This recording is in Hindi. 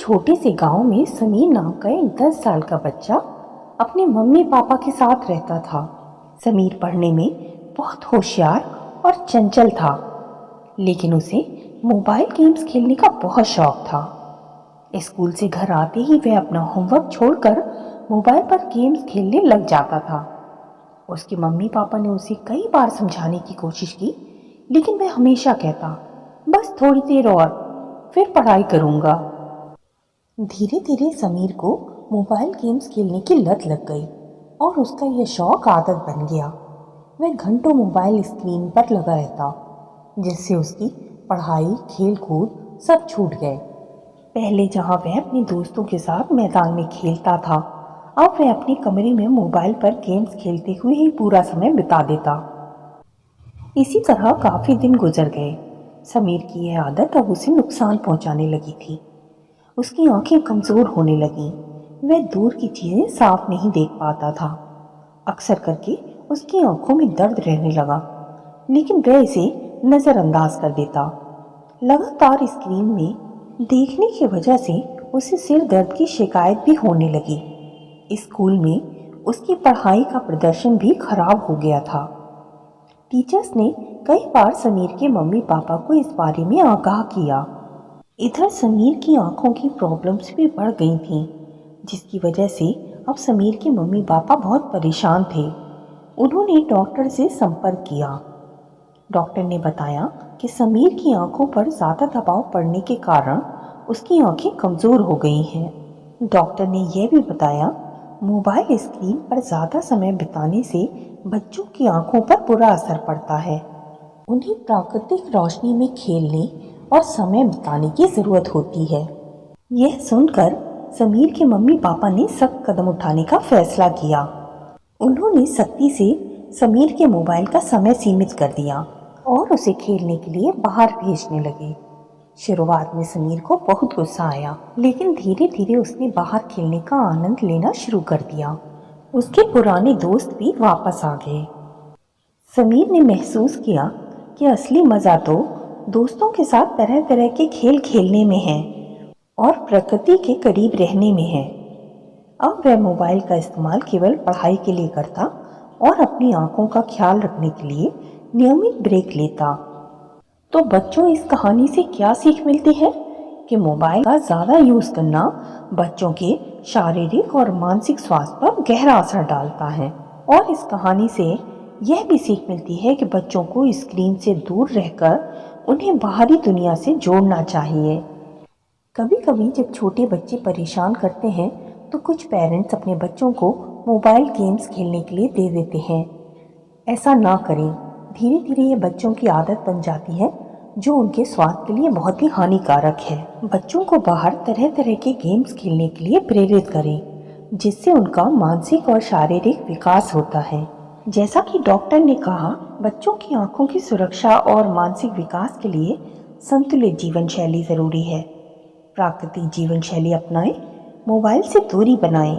छोटे से गांव में समीर नाम का एक 10 साल का बच्चा अपने मम्मी पापा के साथ रहता था। समीर पढ़ने में बहुत होशियार और चंचल था, लेकिन उसे मोबाइल गेम्स खेलने का बहुत शौक था। स्कूल से घर आते ही वह अपना होमवर्क छोड़कर मोबाइल पर गेम्स खेलने लग जाता था। उसके मम्मी पापा ने उसे कई बार समझाने की कोशिश की, लेकिन वह हमेशा कहता, बस थोड़ी देर और, फिर पढ़ाई करूँगा। धीरे धीरे समीर को मोबाइल गेम्स खेलने की लत लग गई और उसका यह शौक आदत बन गया। वह घंटों मोबाइल स्क्रीन पर लगा रहता, जिससे उसकी पढ़ाई, खेल कूद सब छूट गए। पहले जहाँ वह अपने दोस्तों के साथ मैदान में खेलता था, अब वह अपने कमरे में मोबाइल पर गेम्स खेलते हुए ही पूरा समय बिता देता। इसी तरह काफ़ी दिन गुजर गए। समीर की यह आदत अब उसे नुकसान पहुंचाने लगी थी। उसकी आंखें कमज़ोर होने लगीं। वह दूर की चीज़ें साफ नहीं देख पाता था। अक्सर करके उसकी आंखों में दर्द रहने लगा, लेकिन वह इसे नज़रअंदाज कर देता। लगातार स्क्रीन में देखने की वजह से उसे सिर दर्द की शिकायत भी होने लगी। स्कूल में उसकी पढ़ाई का प्रदर्शन भी खराब हो गया था। टीचर्स ने कई बार समीर के मम्मी पापा को इस बारे में आगाह किया। इधर समीर की आंखों की प्रॉब्लम्स भी बढ़ गई थीं, जिसकी वजह से अब समीर के मम्मी पापा बहुत परेशान थे। उन्होंने डॉक्टर से संपर्क किया। डॉक्टर ने बताया कि समीर की आंखों पर ज़्यादा दबाव पड़ने के कारण उसकी आंखें कमज़ोर हो गई हैं। डॉक्टर ने यह भी बताया, मोबाइल स्क्रीन पर ज़्यादा समय बिताने से बच्चों की आंखों पर बुरा असर पड़ता है। उन्हें प्राकृतिक रोशनी में खेलने और समय बिताने की ज़रूरत होती है। यह सुनकर समीर के मम्मी पापा ने सख्त कदम उठाने का फैसला किया। उन्होंने सख्ती से समीर के मोबाइल का समय सीमित कर दिया और उसे खेलने के लिए बाहर भेजने लगे। शुरुआत में समीर को बहुत गुस्सा आया, लेकिन धीरे धीरे उसने बाहर खेलने का आनंद लेना शुरू कर दिया। उसके पुराने दोस्त भी वापस आ गए। समीर ने महसूस किया कि असली मज़ा तो दोस्तों के साथ तरह तरह के खेल खेलने में है और प्रकृति के करीब रहने में है। अब वह मोबाइल का इस्तेमाल केवल पढ़ाई के लिए करता और अपनी आंखों का ख्याल रखने के लिए नियमित ब्रेक लेता। तो बच्चों, इस कहानी से क्या सीख मिलती है कि मोबाइल का ज़्यादा यूज़ करना बच्चों के शारीरिक और मानसिक स्वास्थ्य पर गहरा असर डालता है। और इस कहानी से यह भी सीख मिलती है कि बच्चों को स्क्रीन से दूर रहकर उन्हें बाहरी दुनिया से जोड़ना चाहिए। कभी कभी जब छोटे बच्चे परेशान करते हैं तो कुछ पेरेंट्स अपने बच्चों को मोबाइल गेम्स खेलने के लिए दे देते हैं। ऐसा ना करें। धीरे धीरे ये बच्चों की आदत बन जाती है, जो उनके स्वास्थ्य के लिए बहुत ही हानिकारक है। बच्चों को बाहर तरह तरह के गेम्स खेलने के लिए प्रेरित करें, जिससे उनका मानसिक और शारीरिक विकास होता है। जैसा कि डॉक्टर ने कहा, बच्चों की आंखों की सुरक्षा और मानसिक विकास के लिए संतुलित जीवन शैली ज़रूरी है। प्राकृतिक जीवन शैली अपनाएं, मोबाइल से दूरी बनाएं